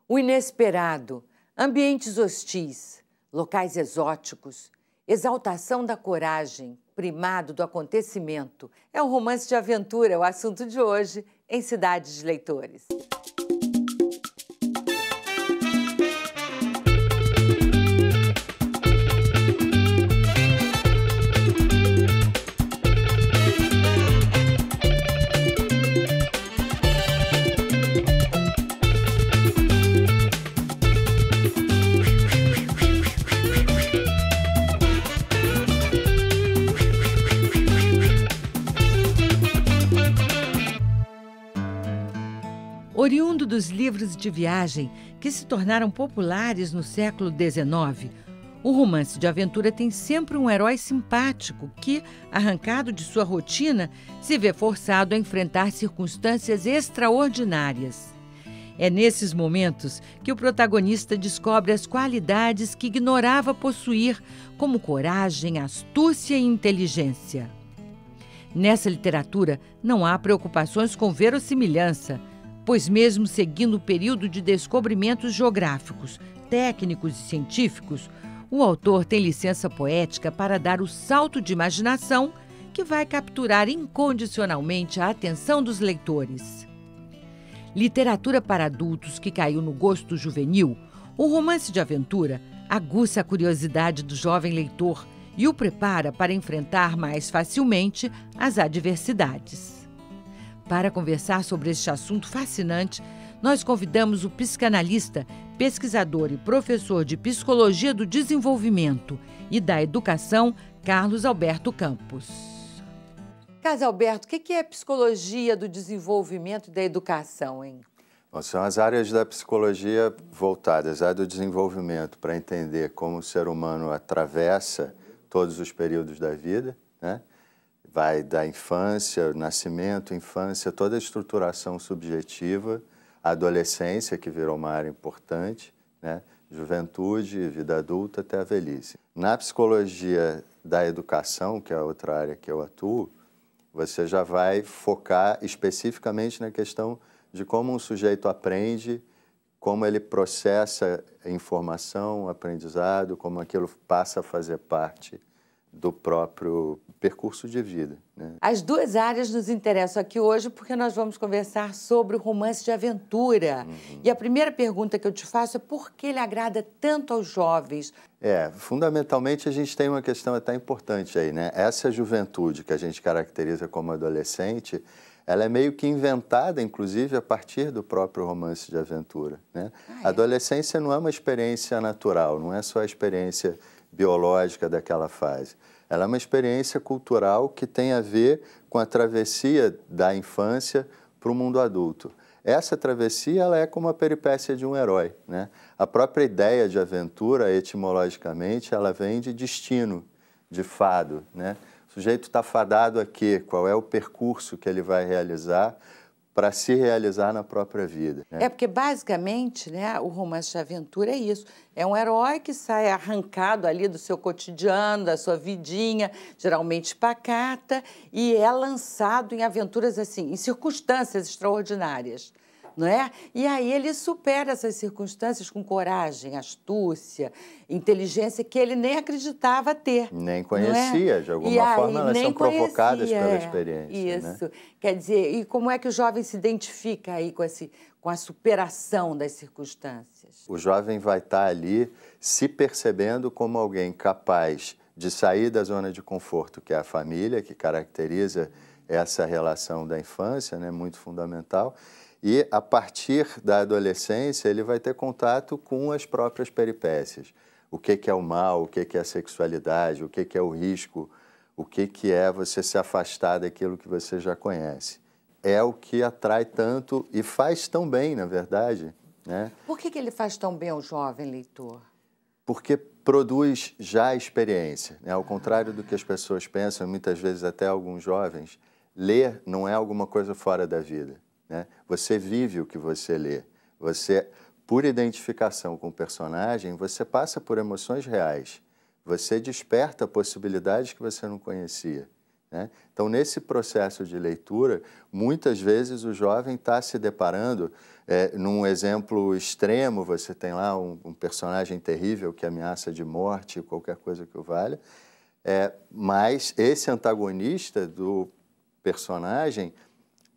O inesperado, ambientes hostis, locais exóticos, exaltação da coragem, primado do acontecimento. É um romance de aventura, o assunto de hoje em Cidade de Leitores. Oriundo dos livros de viagem que se tornaram populares no século XIX, o romance de aventura tem sempre um herói simpático que, arrancado de sua rotina, se vê forçado a enfrentar circunstâncias extraordinárias. É nesses momentos que o protagonista descobre as qualidades que ignorava possuir, como coragem, astúcia e inteligência. Nessa literatura não há preocupações com verossimilhança, pois mesmo seguindo o período de descobrimentos geográficos, técnicos e científicos, o autor tem licença poética para dar o salto de imaginação que vai capturar incondicionalmente a atenção dos leitores. Literatura para adultos que caiu no gosto juvenil, o romance de aventura aguça a curiosidade do jovem leitor e o prepara para enfrentar mais facilmente as adversidades. Para conversar sobre este assunto fascinante, nós convidamos o psicanalista, pesquisador e professor de Psicologia do Desenvolvimento e da Educação, Carlos Alberto Campos. Carlos Alberto, o que é Psicologia do Desenvolvimento e da Educação, hein? Bom, são as áreas da psicologia voltadas à do desenvolvimento para entender como o ser humano atravessa todos os períodos da vida, né? Vai da infância, nascimento, infância, toda a estruturação subjetiva, a adolescência, que virou uma área importante, né? Juventude, vida adulta até a velhice. Na psicologia da educação, que é a outra área que eu atuo, você já vai focar especificamente na questão de como um sujeito aprende, como ele processa informação, aprendizado, como aquilo passa a fazer parte do próprio percurso de vida, né? As duas áreas nos interessam aqui hoje porque nós vamos conversar sobre o romance de aventura. E a primeira pergunta que eu te faço é por que ele agrada tanto aos jovens? Fundamentalmente a gente tem uma questão até importante aí, né? Essa juventude que a gente caracteriza como adolescente, ela é meio que inventada, inclusive, a partir do próprio romance de aventura, né? A adolescência não é uma experiência natural, não é só a experiência biológica daquela fase. Ela é uma experiência cultural que tem a ver com a travessia da infância para o mundo adulto. Essa travessia ela é como a peripécia de um herói, né? A própria ideia de aventura, etimologicamente, ela vem de destino, de fado, né? O sujeito está fadado a quê? Qual é o percurso que ele vai realizar para se realizar na própria vida, né? Porque, basicamente, né, o romance de aventura é isso. É um herói que sai arrancado ali do seu cotidiano, da sua vidinha, geralmente pacata, e é lançado em aventuras assim, em circunstâncias extraordinárias, não é? E aí ele supera essas circunstâncias com coragem, astúcia, inteligência que ele nem acreditava ter. Nem conhecia, de alguma forma elas são provocadas pela experiência. Isso. Né? Quer dizer, e como é que o jovem se identifica aí com a superação das circunstâncias? O jovem vai estar ali se percebendo como alguém capaz de sair da zona de conforto, que é a família, que caracteriza essa relação da infância, né, muito fundamental. E, a partir da adolescência, ele vai ter contato com as próprias peripécias. O que é o mal, o que é a sexualidade, o que é o risco, o que é você se afastar daquilo que você já conhece. É o que atrai tanto e faz tão bem, na verdade, né? Por que ele faz tão bem ao jovem leitor? Porque produz já experiência, né? Ao contrário do que as pessoas pensam, muitas vezes até alguns jovens, ler não é alguma coisa fora da vida, né? Você vive o que você lê. Você, por identificação com o personagem, você passa por emoções reais. Você desperta possibilidades que você não conhecia. né? Então, nesse processo de leitura, muitas vezes o jovem está se deparando, num exemplo extremo, você tem lá um personagem terrível que ameaça de morte, qualquer coisa que o valha, mas esse antagonista do personagem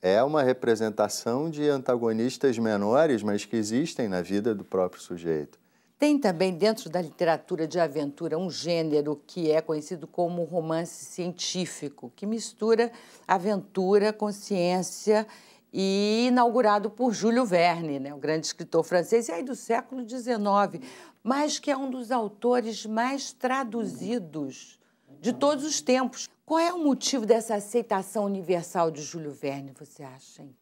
é uma representação de antagonistas menores, mas que existem na vida do próprio sujeito. Tem também dentro da literatura de aventura um gênero que é conhecido como romance científico, que mistura aventura com ciência e inaugurado por Júlio Verne, né, o grande escritor francês, e aí do século XIX, mas que é um dos autores mais traduzidos de todos os tempos. Qual é o motivo dessa aceitação universal de Júlio Verne, você acha, hein?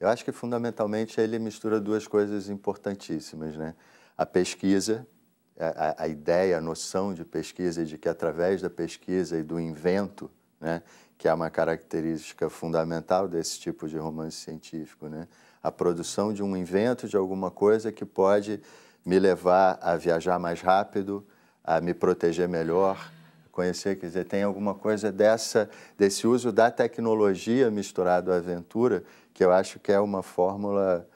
Eu acho que, fundamentalmente, ele mistura duas coisas importantíssimas, né? A pesquisa, a ideia, a noção de pesquisa, e de que, através da pesquisa e do invento, né, que é uma característica fundamental desse tipo de romance científico, né? A produção de um invento de alguma coisa que pode me levar a viajar mais rápido, a me proteger melhor, conhecer, quer dizer, tem alguma coisa desse uso da tecnologia misturado à aventura, que eu acho que é uma fórmula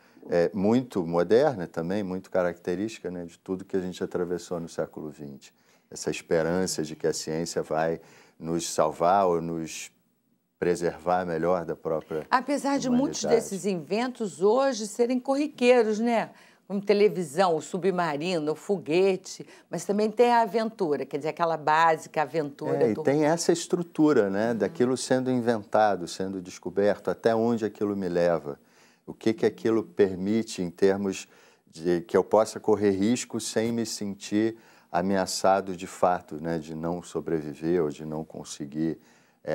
muito moderna também, muito característica, né, de tudo que a gente atravessou no século XX. Essa esperança de que a ciência vai nos salvar ou nos preservar melhor da própria Apesar de muitos humanidade. desses inventos hoje serem corriqueiros, né? Como televisão, o submarino, o foguete, mas também tem a aventura, quer dizer, aquela básica aventura. E tem essa estrutura, né, daquilo sendo inventado, sendo descoberto, até onde aquilo me leva, o que aquilo permite em termos de que eu possa correr risco sem me sentir ameaçado de fato, né, de não sobreviver ou de não conseguir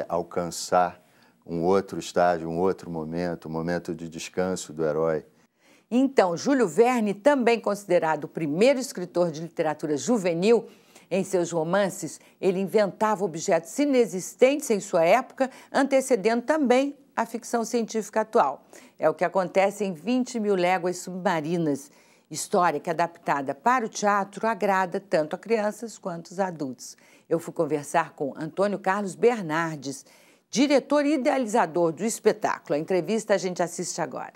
alcançar um outro estágio, um outro momento, um momento de descanso do herói. Então, Júlio Verne, também considerado o primeiro escritor de literatura juvenil, em seus romances, ele inventava objetos inexistentes em sua época, antecedendo também a ficção científica atual. É o que acontece em 20.000 Léguas Submarinas, história que, adaptada para o teatro, agrada tanto a crianças quanto os adultos. Eu fui conversar com Antônio Carlos Bernardes, diretor e idealizador do espetáculo. A entrevista a gente assiste agora.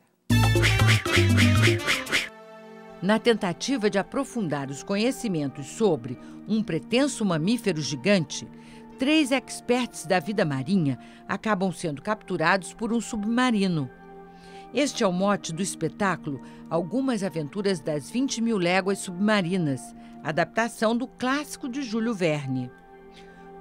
Na tentativa de aprofundar os conhecimentos sobre um pretenso mamífero gigante, 3 experts da vida marinha acabam sendo capturados por um submarino. Este é o mote do espetáculo Algumas Aventuras das 20.000 Léguas Submarinas, adaptação do clássico de Júlio Verne.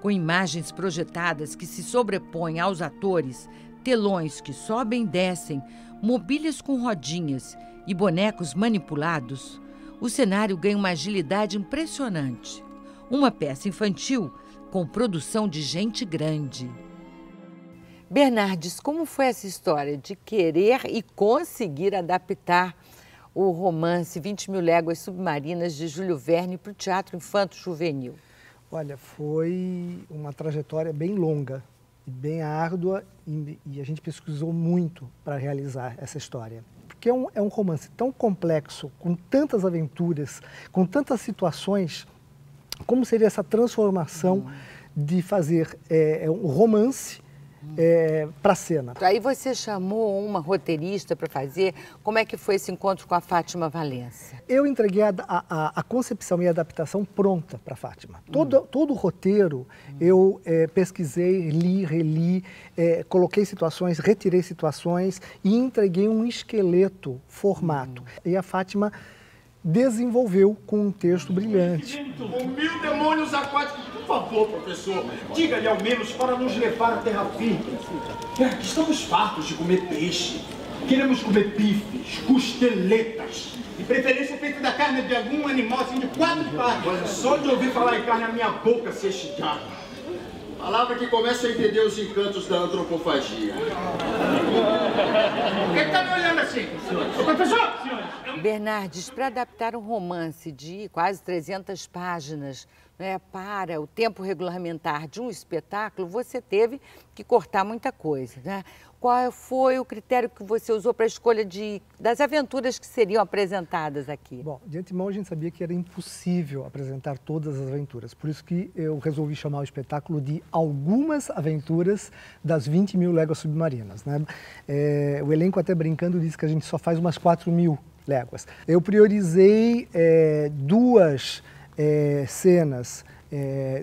Com imagens projetadas que se sobrepõem aos atores, telões que sobem e descem, mobílias com rodinhas e bonecos manipulados, o cenário ganha uma agilidade impressionante. Uma peça infantil com produção de gente grande. Bernardes, como foi essa história de querer e conseguir adaptar o romance 20.000 Léguas Submarinas de Júlio Verne para o teatro infanto-juvenil? Olha, foi uma trajetória bem longa e bem árdua e a gente pesquisou muito para realizar essa história. Porque é um romance tão complexo, com tantas aventuras, com tantas situações, como seria essa transformação de fazer um romance para a cena. Aí você chamou uma roteirista para fazer. Como é que foi esse encontro com a Fátima Valença? Eu entreguei a concepção e a adaptação pronta para a Fátima. Todo o roteiro eu pesquisei, li, reli, coloquei situações, retirei situações e entreguei um esqueleto formato. E a Fátima desenvolveu com um texto brilhante. Com 1000 demônios aquáticos, por favor, professor, diga-lhe ao menos para nos levar à terra firme. Estamos fartos de comer peixe. Queremos comer bifes, costeletas. De preferência feita da carne de algum animal assim de 4 patas. Olha, só de ouvir falar em carne a minha boca se estica. Palavra que começa a entender os encantos da antropofagia. Por que está me olhando assim? Professor! Bernardes, para adaptar um romance de quase 300 páginas, né, para o tempo regulamentar de um espetáculo, você teve que cortar muita coisa, né? qual foi o critério que você usou para a escolha das aventuras que seriam apresentadas aqui? Bom, de antemão a gente sabia que era impossível apresentar todas as aventuras, por isso que eu resolvi chamar o espetáculo de Algumas Aventuras das 20 mil léguas submarinas, né? O elenco até brincando disse que a gente só faz umas 4 mil léguas. Eu priorizei 2 cenas,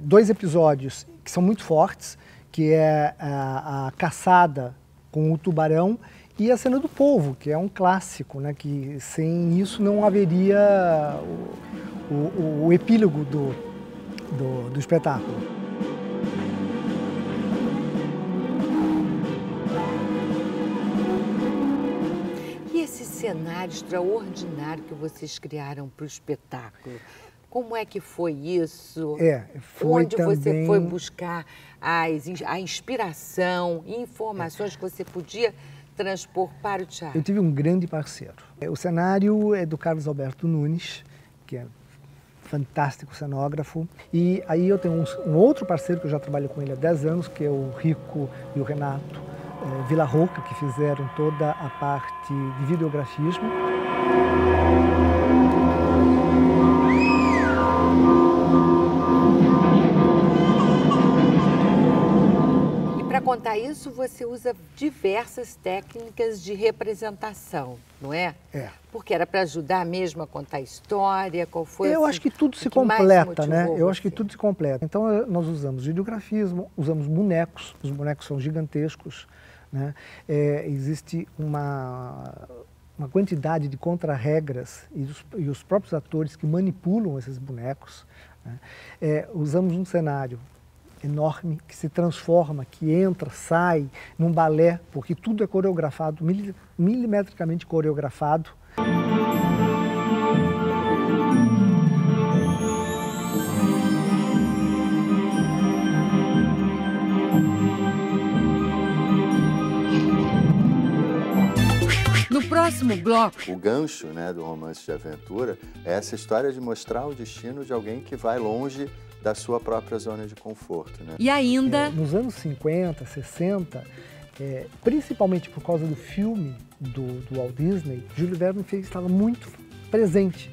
2 episódios que são muito fortes, que é a caçada com o tubarão e a cena do polvo, que é um clássico, né? Que sem isso não haveria o epílogo do espetáculo. E esse cenário extraordinário que vocês criaram para o espetáculo? Como é que foi isso? Foi Onde também... você foi buscar a inspiração e informações que você podia transpor para o teatro? Eu tive um grande parceiro. O cenário é do Carlos Alberto Nunes, que é fantástico cenógrafo. E aí eu tenho um outro parceiro que eu já trabalho com ele há 10 anos, que é o Rico e o Renato Villarroca, que fizeram toda a parte de videografismo. Para contar isso, você usa diversas técnicas de representação, não é? Porque era para ajudar mesmo a contar a história, qual foi... Eu acho que tudo se completa, né? Eu acho que tudo se completa. Então, nós usamos videografismo, usamos bonecos, os bonecos são gigantescos, né? Existe uma quantidade de contra-regras e os próprios atores que manipulam esses bonecos, né? Usamos um cenário enorme, que se transforma, que entra, sai, num balé, porque tudo é coreografado, milimetricamente coreografado. No próximo bloco... O gancho, né, do romance de aventura é essa história de mostrar o destino de alguém que vai longe da sua própria zona de conforto, né? E ainda... Nos anos 50, 60, principalmente por causa do filme do Walt Disney, Júlio Verne estava muito presente.